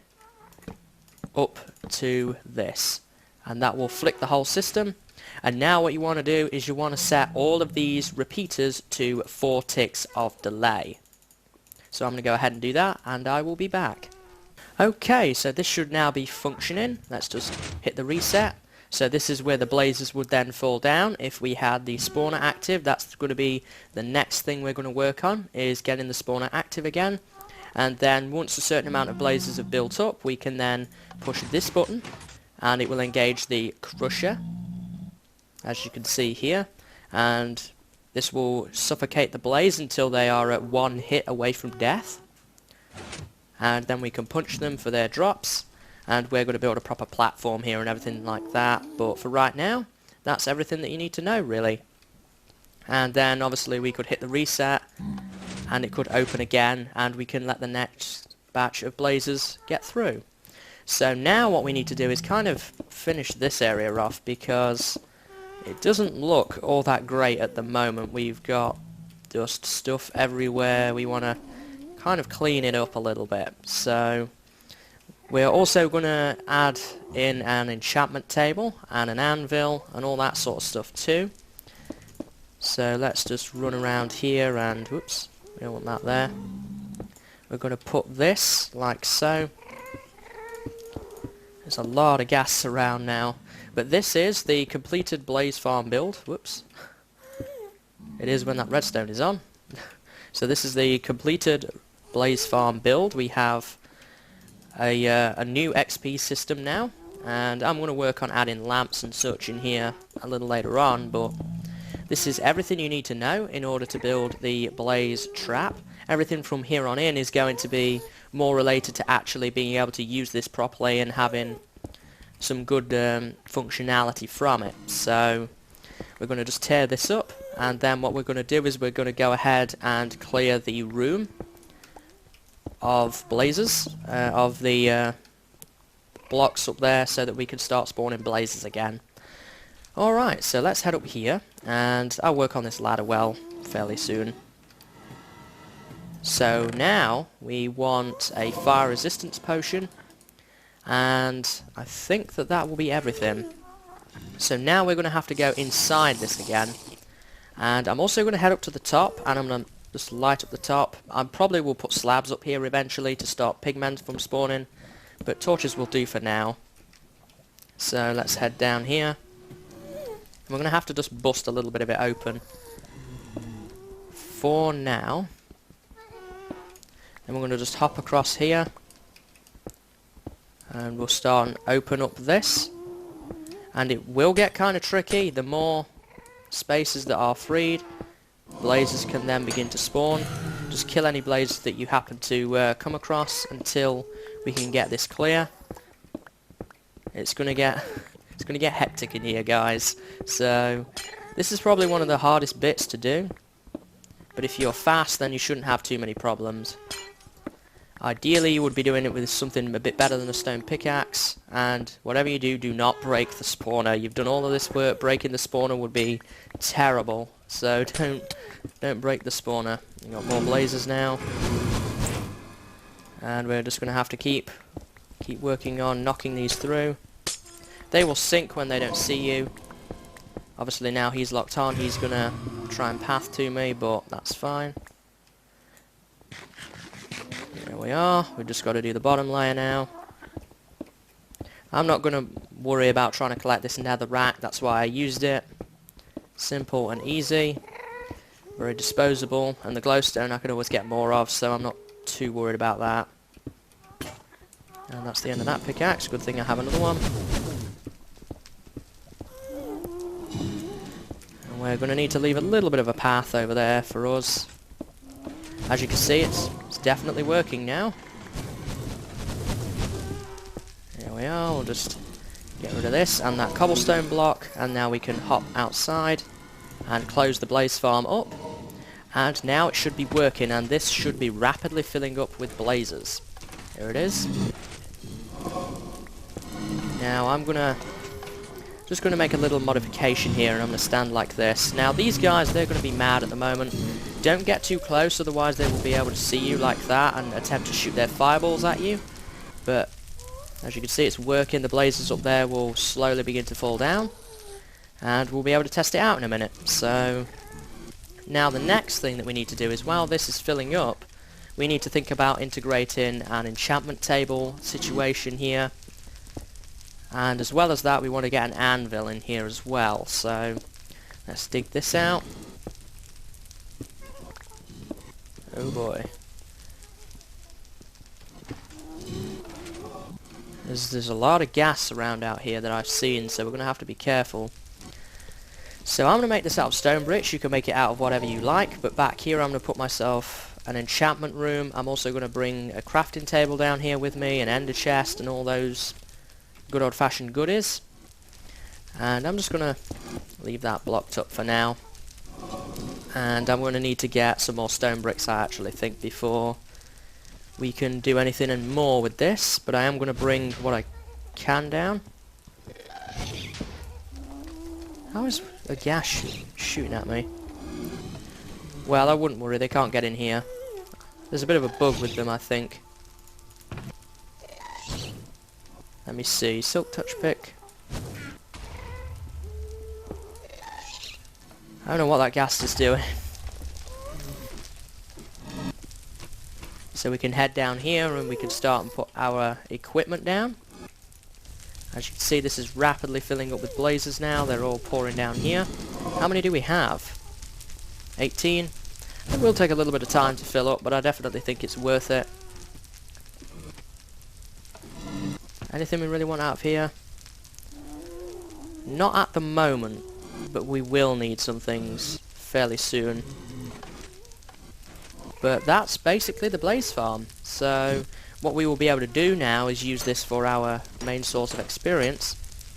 up to this, and that will flick the whole system. And now what you want to do is you want to set all of these repeaters to 4 ticks of delay. So I'm going to go ahead and do that, and I will be back. Okay, so this should now be functioning. Let's just hit the reset. So this is where the blazes would then fall down if we had the spawner active. That's going to be the next thing we're going to work on, is getting the spawner active again. And then once a certain amount of blazes have built up, we can then push this button and it will engage the crusher, as you can see here. And this will suffocate the blaze until they are at 1 hit away from death. And then we can punch them for their drops. And we're going to build a proper platform here and everything like that. But for right now, that's everything that you need to know, really. And then obviously we could hit the reset and it could open again, and we can let the next batch of blazes get through. So now what we need to do is kind of finish this area off, because it doesn't look all that great at the moment. We've got dust stuff everywhere. We want to kind of clean it up a little bit. So we're also going to add in an enchantment table and an anvil and all that sort of stuff too. So let's just run around here and, whoops, we don't want that there. We're going to put this like so. There's a lot of gas around now. But this is the completed blaze farm build. Whoops. It is when that redstone is on. So this is the completed blaze farm build. We have a new XP system now, and I'm going to work on adding lamps and such in here a little later on, but this is everything you need to know in order to build the blaze trap. Everything from here on in is going to be more related to actually being able to use this properly and having some good functionality from it. So we're going to just tear this up, and then what we're going to do is we're going to go ahead and clear the room of blazes, of the blocks up there, so that we can start spawning blazes again. Alright, so let's head up here, and I'll work on this ladder well fairly soon. So now we want a fire resistance potion, and I think that that will be everything. So now we're going to have to go inside this again, and I'm also going to head up to the top, and I'm going to just light up the top. I probably will put slabs up here eventually to stop pigmen from spawning, but torches will do for now. So let's head down here. We're going to have to just bust a little bit of it open for now. Then we're going to just hop across here, and we'll start and open up this. And it will get kind of tricky. The more spaces that are freed, blazes can then begin to spawn. Just kill any blazes that you happen to come across until we can get this clear. It's gonna get hectic in here, guys. So this is probably one of the hardest bits to do, but if you're fast, then you shouldn't have too many problems. Ideally, you would be doing it with something a bit better than a stone pickaxe, and whatever you do, do not break the spawner. You've done all of this work, breaking the spawner would be terrible, so don't break the spawner. We've got more blazes now, and we're just going to have to keep working on knocking these through. They will sink when they don't see you. Obviously now he's locked on, he's going to try and path to me, but that's fine. There we are. We've just got to do the bottom layer now. I'm not going to worry about trying to collect this nether rack, that's why I used it. Simple and easy. Very disposable. And the glowstone I can always get more of, so I'm not too worried about that. And that's the end of that pickaxe. Good thing I have another one. And we're going to need to leave a little bit of a path over there for us. As you can see, it's definitely working now. There we are. We'll just get rid of this and that cobblestone block, and now we can hop outside and close the blaze farm up. And now it should be working, and this should be rapidly filling up with blazes. Here it is. Now I'm just gonna make a little modification here, and I'm gonna stand like this. Now these guys, they're gonna be mad at the moment. Don't get too close, otherwise they will be able to see you like that and attempt to shoot their fireballs at you. But as you can see, it's working. The blazes up there will slowly begin to fall down, and we'll be able to test it out in a minute. So now the next thing that we need to do is, while this is filling up, we need to think about integrating an enchantment table situation here. And as well as that, we want to get an anvil in here as well. So let's dig this out. Oh boy. There's a lot of gas around out here that I've seen, so we're going to have to be careful. So I'm going to make this out of stone bricks. You can make it out of whatever you like, but back here I'm going to put myself an enchantment room. I'm also going to bring a crafting table down here with me, an ender chest, and all those good old-fashioned goodies. And I'm just going to leave that blocked up for now. And I'm going to need to get some more stone bricks, I actually think, before we can do anything more with this. But I am going to bring what I can down. How is a gas shooting at me? Well, I wouldn't worry, they can't get in here. There's a bit of a bug with them, I think. Let me see, silk touch pick. I don't know what that gas is doing. So we can head down here and we can start and put our equipment down. As you can see, this is rapidly filling up with blazes now. They're all pouring down here. How many do we have? 18. It will take a little bit of time to fill up, but I definitely think it's worth it. Anything we really want out of here? Not at the moment, but we will need some things fairly soon. But that's basically the blaze farm. So what we will be able to do now is use this for our main source of experience.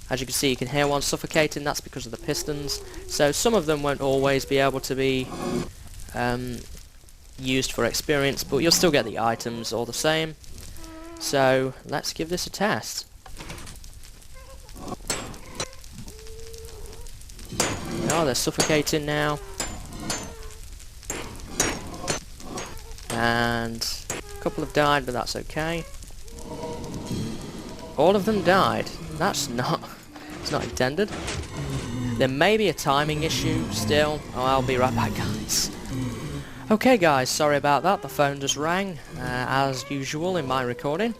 As you can see, you can hear one suffocating. That's because of the pistons. So some of them won't always be able to be used for experience, but you'll still get the items all the same. So let's give this a test. Oh, they're suffocating now. And a couple have died, but that's okay. All of them died. That's not... it's not intended. There may be a timing issue still. Oh, I'll be right back, guys. Okay, guys, sorry about that. The phone just rang, as usual in my recording.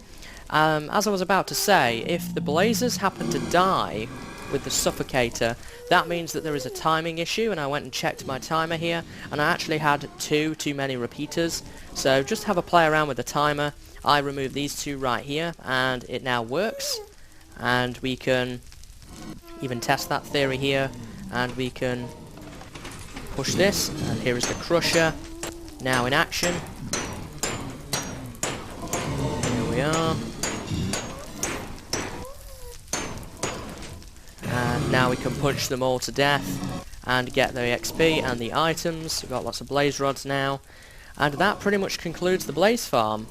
As I was about to say, if the blazers happen to die with the suffocator, that means that there is a timing issue, and I went and checked my timer here, and I actually had too many repeaters. So just have a play around with the timer. I removed these two right here, and it now works. And we can even test that theory here, and we can push this, and here is the crusher, now in action. Here we are. And now we can punch them all to death and get the XP and the items. We've got lots of blaze rods now. And that pretty much concludes the blaze farm.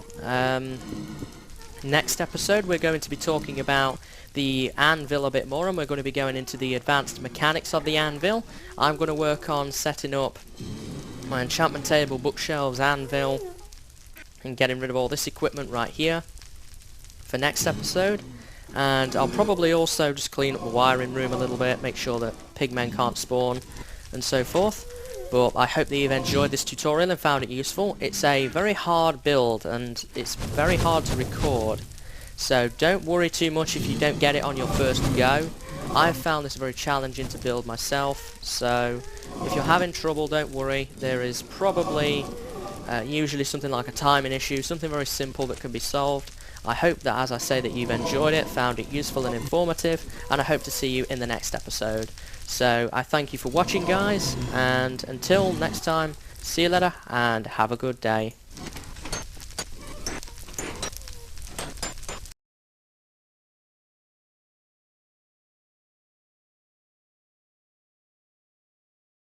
Next episode we're going to be talking about the anvil a bit more, and we're going to be going into the advanced mechanics of the anvil. I'm going to work on setting up my enchantment table, bookshelves, anvil, and getting rid of all this equipment right here for next episode. And I'll probably also just clean up the wiring room a little bit, make sure that pigmen can't spawn and so forth. But I hope that you've enjoyed this tutorial and found it useful. It's a very hard build and it's very hard to record, so don't worry too much if you don't get it on your first go. I've found this very challenging to build myself, so if you're having trouble, don't worry. There is probably usually something like a timing issue, something very simple that can be solved. I hope that, as I say, that you've enjoyed it, found it useful and informative, and I hope to see you in the next episode. So I thank you for watching, guys, and until next time, see you later and have a good day.